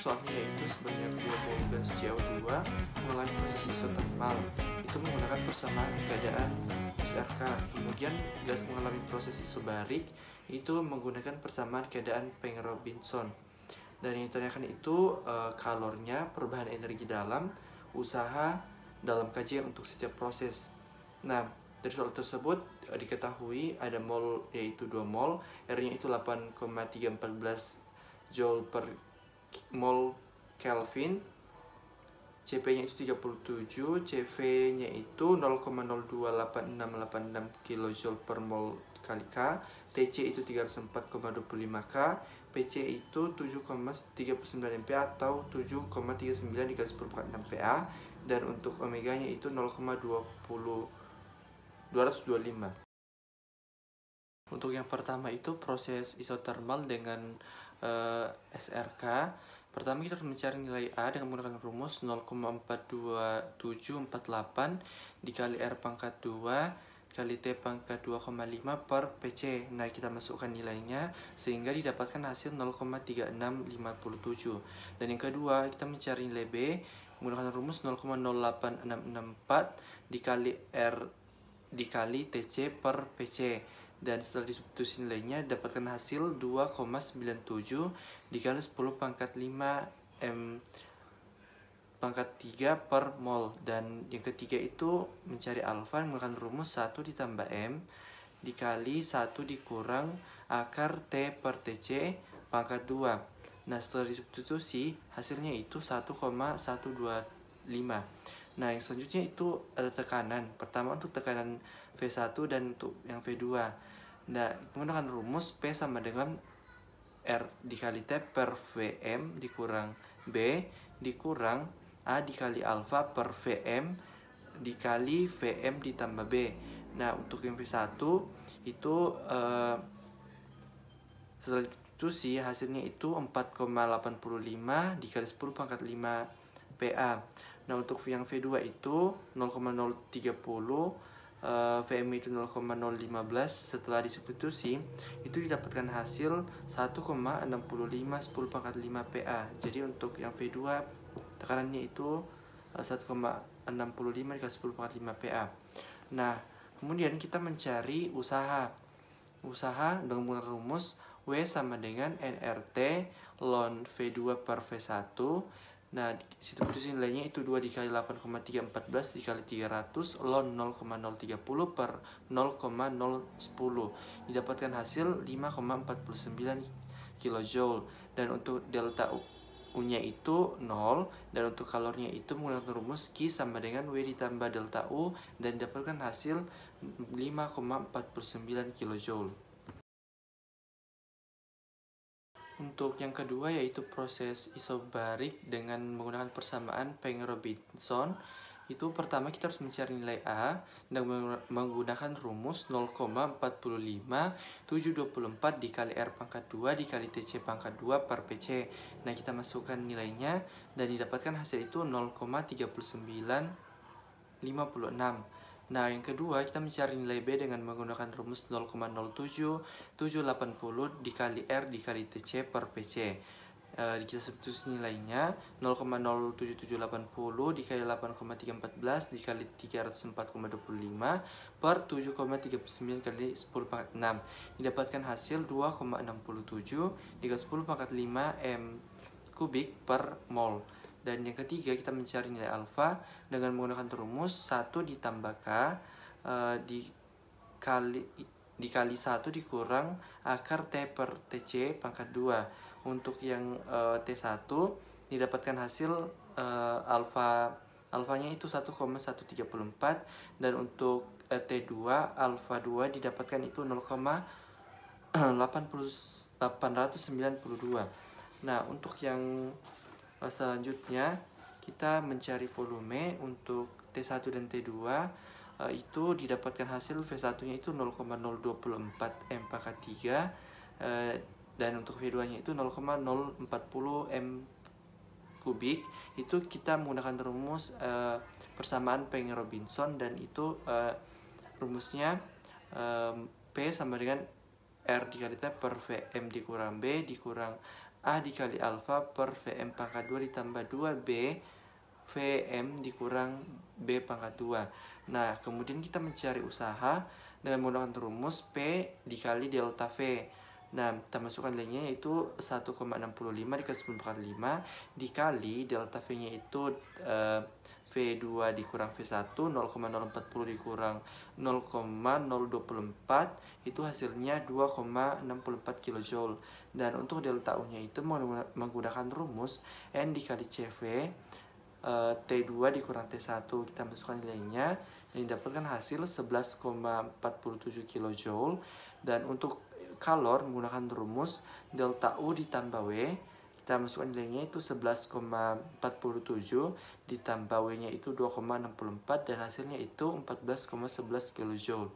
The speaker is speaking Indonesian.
soalnya yaitu sebanyak 2 mol gas CO2 mengalami proses isotermal, itu menggunakan persamaan keadaan SRK. Kemudian gas mengalami proses isobarik, itu menggunakan persamaan keadaan Pengerobinson. Dan yang ditanyakan itu kalornya, perubahan energi dalam, usaha dalam kajian untuk setiap proses. Nah, dari soal tersebut diketahui ada mol yaitu 2 mol, R-nya itu 8,314 Joule per mol Kelvin, Cp-nya itu 37, Cv-nya itu 0,028686 kJ per mol kali K, Tc itu 304,25 K, Pc itu 7,39 MPa atau 7,39 dikali 10 per 6 PA, dan untuk omeganya itu 0,225. Untuk yang pertama itu proses isotermal dengan SRK. Pertama kita harus mencari nilai A dengan menggunakan rumus 0,42748 dikali R pangkat 2 kali T pangkat 2,5 per PC. Nah, kita masukkan nilainya sehingga didapatkan hasil 0,3657. Dan yang kedua, kita mencari nilai B menggunakan rumus 0,08664 dikali R dikali TC per PC. Dan setelah disubstitusi nilainya dapatkan hasil 2,97 dikali 10 pangkat 5 M pangkat 3 per mol. Dan yang ketiga itu mencari alfa menggunakan rumus 1 ditambah M dikali 1 dikurang akar T per TC pangkat 2. Nah, setelah disubstitusi hasilnya itu 1,125. Nah, yang selanjutnya itu ada tekanan. Pertama untuk tekanan V1 dan untuk yang V2. Nah, menggunakan rumus P sama dengan R dikali T per Vm dikurang B dikurang A dikali alfa per Vm dikali Vm ditambah B. Nah, untuk yang V1 itu setelah substitusi hasilnya itu 4,85 dikali 10 pangkat 5 PA. Nah, untuk yang V2 itu 0,030, VM itu 0,015. Setelah disubstitusi itu didapatkan hasil 1,65 10 pangkat 5 PA. Jadi untuk yang V2 tekanannya itu 1,65 dikali 10 pangkat 5 PA. Nah, kemudian kita mencari usaha dengan menggunakan rumus W sama dengan nRT ln V2 per V1. Nah, substitusi nilainya itu 2 dikali 8,314 dikali 300 ln 0,030 per 0,010. Didapatkan hasil 5,49 kJ. Dan untuk delta U-nya itu 0. Dan untuk kalornya itu menggunakan rumus Q sama dengan W ditambah delta U. Dan didapatkan hasil 5,49 kJ. Untuk yang kedua yaitu proses isobarik dengan menggunakan persamaan Pengerobinson. Itu pertama kita harus mencari nilai A dan menggunakan rumus 0,45724 dikali R pangkat 2 dikali TC pangkat 2 per PC. Nah, kita masukkan nilainya dan didapatkan hasil itu 0,3956. Nah, yang kedua kita mencari nilai B dengan menggunakan rumus 0,07780 dikali R dikali TC per PC. Kita substitusi nilainya 0,07780 dikali 8,314 dikali 304,25 per 7,39 kali 10 pangkat 6. Didapatkan hasil 2,67 dikali 10 pangkat 5 M kubik per mol. Dan yang ketiga kita mencari nilai alfa dengan menggunakan rumus 1 ditambah K dikali 1 dikurang akar T per TC pangkat 2. Untuk yang T1 didapatkan hasil alfanya itu 1,134. Dan untuk T2 alfa 2 didapatkan itu 0,892. Nah, untuk yang selanjutnya kita mencari volume. Untuk T1 dan T2 itu didapatkan hasil V1 nya itu 0,024 M pangkat 3 dan untuk V2 nya itu 0,040 M kubik. Itu kita menggunakan rumus persamaan Pengerobinson dan itu rumusnya P sama dengan R dikali T per Vm dikurang B dikurang A dikali alfa per Vm pangkat 2 ditambah 2B Vm dikurang B pangkat 2. Nah, kemudian kita mencari usaha dengan menggunakan rumus P dikali delta V. Nah, kita masukkan nilainya yaitu 1,65 dikali 10 pangkat 5 dikali delta V-nya itu V2 dikurang V1, 0,040 dikurang 0,024 itu hasilnya 2,64 kJ. Dan untuk delta U-nya itu menggunakan rumus N dikali CV T2 dikurang T1. Kita masukkan nilainya yang didapatkan hasil 11,47 kJ. Dan untuk kalor menggunakan rumus delta U ditambah W, kita masukkan nilainya itu 11,47 ditambah W-nya itu 2,64 dan hasilnya itu 14,11 kJ.